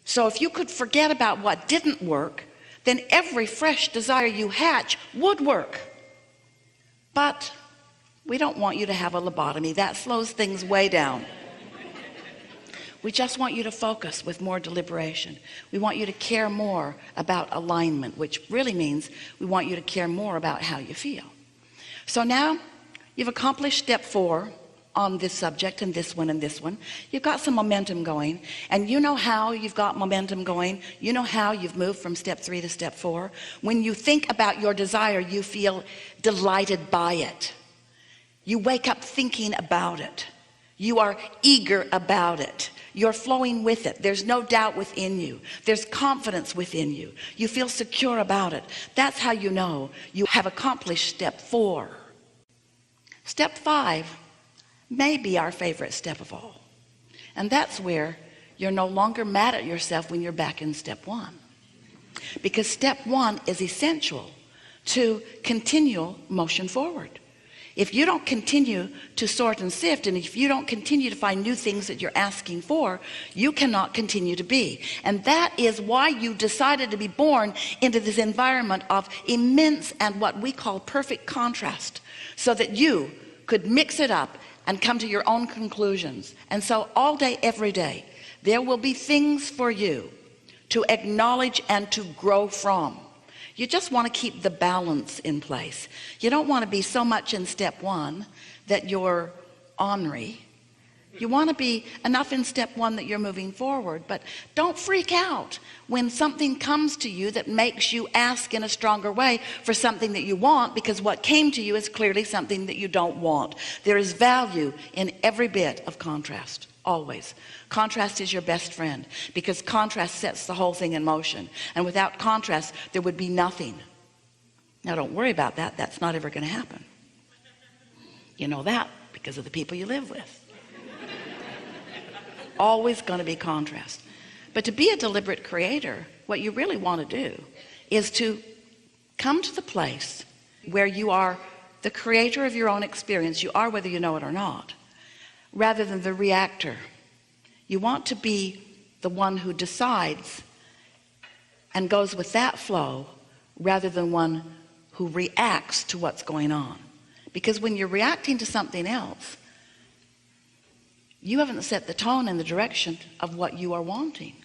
So if you could forget about what didn't work, then every fresh desire you hatch would work. But we don't want you to have a lobotomy. That slows things way down. We just want you to focus with more deliberation. We want you to care more about alignment, which really means we want you to care more about how you feel. So now you've accomplished step 4 on this subject, and this one and this one. You've got some momentum going, and you know how you've got momentum going. You know how you've moved from step 3 to step 4. When you think about your desire, you feel delighted by it. You wake up thinking about it. You are eager about it. You're flowing with it. There's no doubt within you. There's confidence within you. You feel secure about it. That's how you know you have accomplished step 4. Step 5 may be our favorite step of all. And that's where you're no longer mad at yourself when you're back in step 1. Because step 1 is essential to continual motion forward. If you don't continue to sort and sift, and if you don't continue to find new things that you're asking for, you cannot continue to be. And that is why you decided to be born into this environment of immense and what we call perfect contrast, so that you could mix it up and come to your own conclusions. And so all day, every day, there will be things for you to acknowledge and to grow from. You just want to keep the balance in place. You don't want to be so much in step 1 that you're ornery. You want to be enough in step 1 that you're moving forward. But don't freak out when something comes to you that makes you ask in a stronger way for something that you want, because what came to you is clearly something that you don't want. There is value in every bit of contrast. Always. Contrast is your best friend, because contrast sets the whole thing in motion. And without contrast, there would be nothing. Now don't worry about that. That's not ever going to happen. You know that because of the people you live with. Always going to be contrast. But to be a deliberate creator, what you really want to do is to come to the place where you are the creator of your own experience. You are, whether you know it or not, rather than the reactor. You want to be the one who decides and goes with that flow, rather than one who reacts to what's going on. Because when you're reacting to something else, you haven't set the tone and the direction of what you are wanting.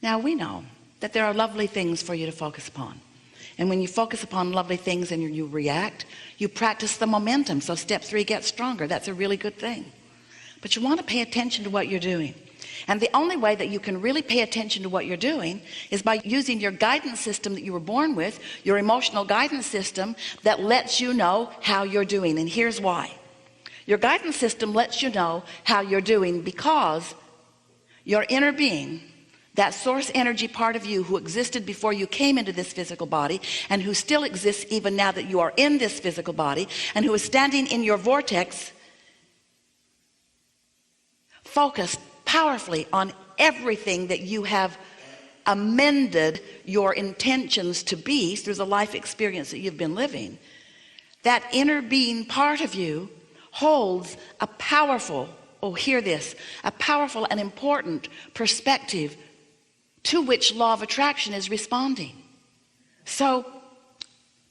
Now we know that there are lovely things for you to focus upon. And when you focus upon lovely things and you react, you practice the momentum. So step 3 gets stronger. That's a really good thing. But you want to pay attention to what you're doing. And the only way that you can really pay attention to what you're doing is by using your guidance system that you were born with, your emotional guidance system that lets you know how you're doing. And here's why. Your guidance system lets you know how you're doing because your inner being, that source energy part of you who existed before you came into this physical body, and who still exists even now that you are in this physical body, and who is standing in your vortex, focused powerfully on everything that you have amended your intentions to be through the life experience that you've been living. That inner being part of you holds a powerful, oh hear this, a powerful and important perspective to which law of attraction is responding. So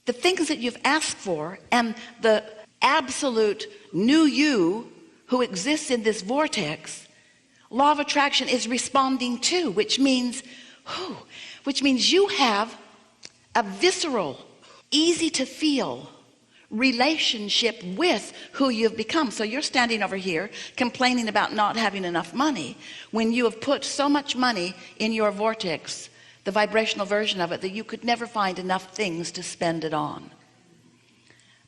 the things that you've asked for and the absolute new you who exists in this vortex, law of attraction is responding to, which means you have a visceral, easy to feel relationship with who you've become. So you're standing over here complaining about not having enough money when you have put so much money in your vortex, the vibrational version of it, that you could never find enough things to spend it on.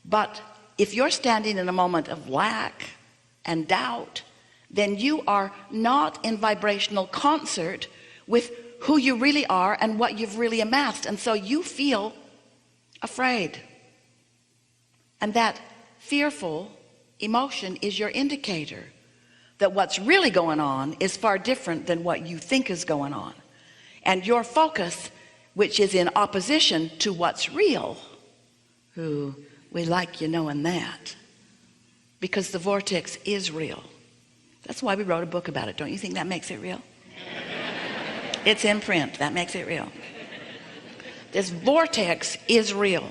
But if you're standing in a moment of lack and doubt, then you are not in vibrational concert with who you really are and what you've really amassed. And so you feel afraid. And that fearful emotion is your indicator that what's really going on is far different than what you think is going on. And your focus, which is in opposition to what's real, who we like you knowing that, because the vortex is real. That's why we wrote a book about it. Don't you think that makes it real? It's in print. That makes it real. This vortex is real.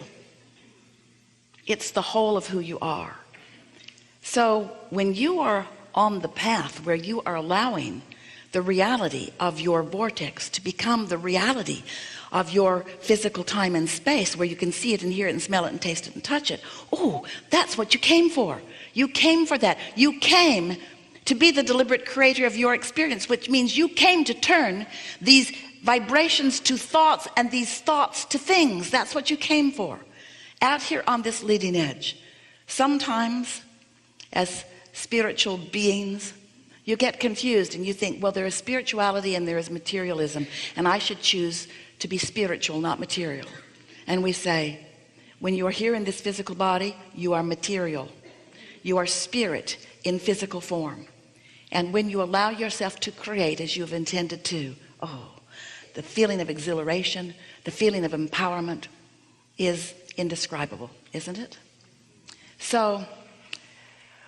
It's the whole of who you are. So when you are on the path where you are allowing the reality of your vortex to become the reality of your physical time and space, where you can see it and hear it and smell it and taste it and touch it, oh, that's what you came for. You came for that. You came to be the deliberate creator of your experience, which means you came to turn these vibrations to thoughts and these thoughts to things. That's what you came for. Out here on this leading edge, sometimes as spiritual beings, you get confused and you think, well, there is spirituality and there is materialism, and I should choose to be spiritual, not material. And we say, when you are here in this physical body, you are material. You are spirit in physical form. And when you allow yourself to create as you have intended to, oh, the feeling of exhilaration, the feeling of empowerment is indescribable, isn't it? So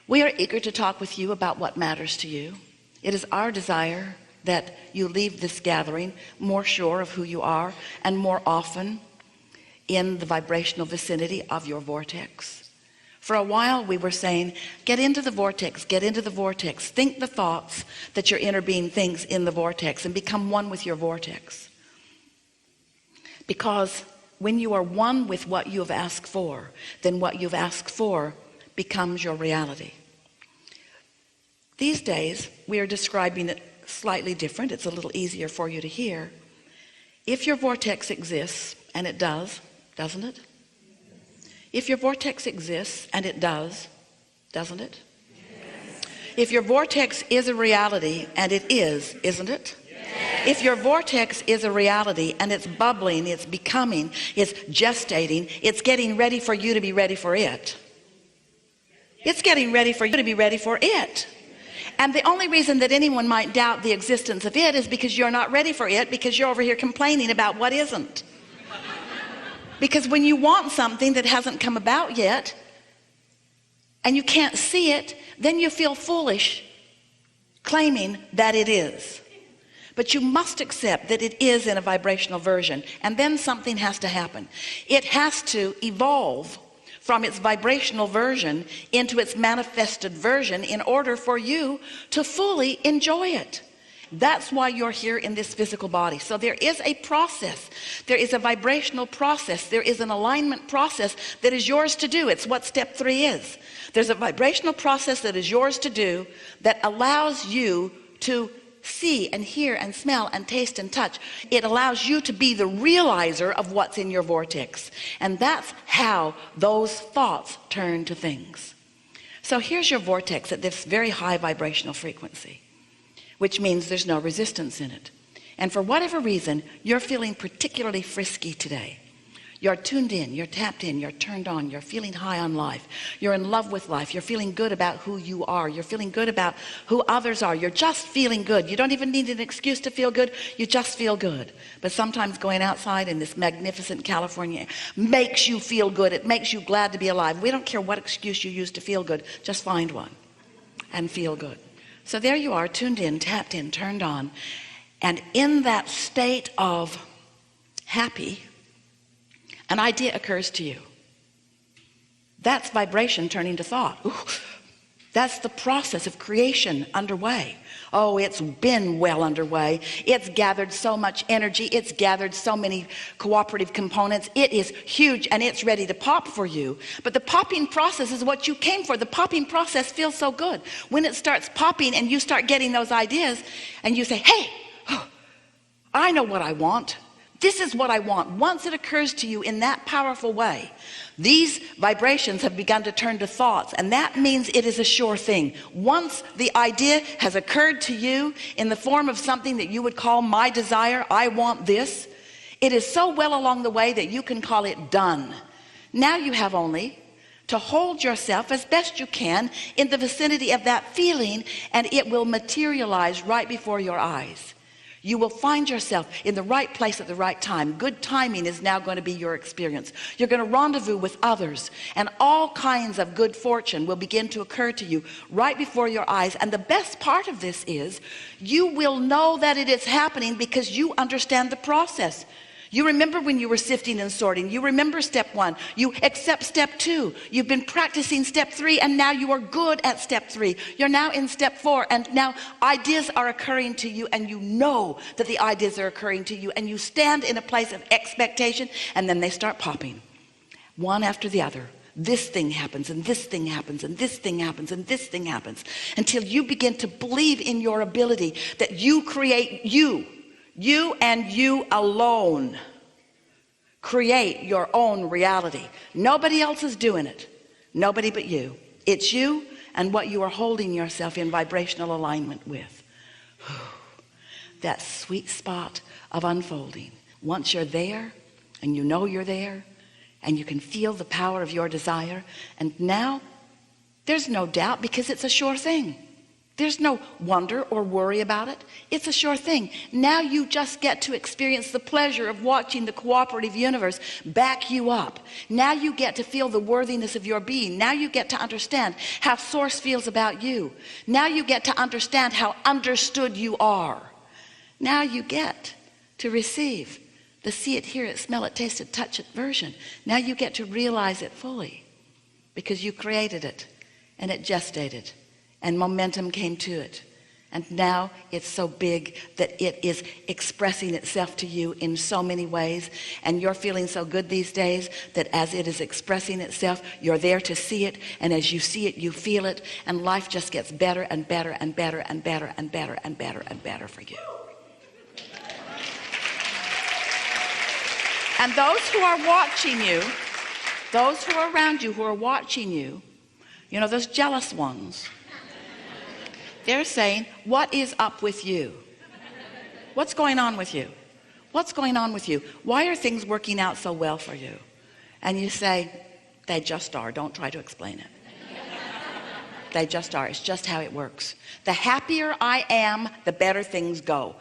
we are eager to talk with you about what matters to you. It is our desire that you leave this gathering more sure of who you are and more often in the vibrational vicinity of your vortex. For a while we were saying, get into the vortex, get into the vortex. Think the thoughts that your inner being thinks in the vortex and become one with your vortex. Because when you are one with what you have asked for, then what you've asked for becomes your reality. These days we are describing it slightly different. It's a little easier for you to hear. If your vortex exists, and it does, doesn't it? If your vortex exists, and it does, doesn't it? Yes. If your vortex is a reality, and it is, isn't it? Yes. If your vortex is a reality and it's bubbling, it's becoming, it's gestating, it's getting ready for you to be ready for it. It's getting ready for you to be ready for it. And the only reason that anyone might doubt the existence of it is because you're not ready for it, because you're over here complaining about what isn't. Because when you want something that hasn't come about yet and you can't see it, then you feel foolish claiming that it is. But you must accept that it is in a vibrational version, and then something has to happen. It has to evolve from its vibrational version into its manifested version in order for you to fully enjoy it. That's why you're here in this physical body. So there is a process. There is a vibrational process. There is an alignment process that is yours to do. It's what step 3 is. There's a vibrational process that is yours to do that allows you to see and hear and smell and taste and touch. It allows you to be the realizer of what's in your vortex. And that's how those thoughts turn to things. So here's your vortex at this very high vibrational frequency, which means there's no resistance in it. And for whatever reason, you're feeling particularly frisky today. You're tuned in, you're tapped in, you're turned on, you're feeling high on life. You're in love with life. You're feeling good about who you are. You're feeling good about who others are. You're just feeling good. You don't even need an excuse to feel good. You just feel good. But sometimes going outside in this magnificent California makes you feel good. It makes you glad to be alive. We don't care what excuse you use to feel good. Just find one and feel good. So there you are, tuned in, tapped in, turned on. And in that state of happy, an idea occurs to you. That's vibration turning to thought. Ooh, that's the process of creation underway. Oh, it's been well underway. It's gathered so much energy. It's gathered so many cooperative components. It is huge and it's ready to pop for you. But the popping process is what you came for. The popping process feels so good. When it starts popping and you start getting those ideas and you say, hey, I know what I want. This is what I want. Once it occurs to you in that powerful way, these vibrations have begun to turn to thoughts, and that means it is a sure thing. Once the idea has occurred to you in the form of something that you would call my desire, I want this, it is so well along the way that you can call it done. Now you have only to hold yourself as best you can in the vicinity of that feeling, and it will materialize right before your eyes. You will find yourself in the right place at the right time. Good timing is now going to be your experience. You're going to rendezvous with others, and all kinds of good fortune will begin to occur to you right before your eyes. And the best part of this is you will know that it is happening because you understand the process. You remember when you were sifting and sorting. You remember step 1. You accept step 2. You've been practicing step 3, and now you are good at step 3. You're now in step 4, and now ideas are occurring to you, and you know that the ideas are occurring to you, and you stand in a place of expectation, and then they start popping one after the other. This thing happens, and this thing happens, and this thing happens, and this thing happens, until you begin to believe in your ability that you create you and you alone create your own reality. Nobody else is doing it. Nobody but you. It's you and what you are holding yourself in vibrational alignment with. That sweet spot of unfolding. Once you're there, and you know you're there, and you can feel the power of your desire, and now there's no doubt, because it's a sure thing. There's no wonder or worry about it. It's a sure thing. Now you just get to experience the pleasure of watching the cooperative universe back you up. Now you get to feel the worthiness of your being. Now you get to understand how source feels about you. Now you get to understand how understood you are. Now you get to receive the see it, hear it, smell it, taste it, touch it version. Now you get to realize it fully, because you created it, and it gestated, and momentum came to it, and now it's so big that it is expressing itself to you in so many ways, and you're feeling so good these days that as it is expressing itself, you're there to see it, and as you see it, you feel it, and life just gets better and better and better and better and better and better and better for you. And those who are watching you, those who are around you, who are watching you, you know, those jealous ones, they're saying, what is up with you? What's going on with you? What's going on with you? Why are things working out so well for you? And you say, they just are. Don't try to explain it. They just are. It's just how it works. The happier I am, the better things go.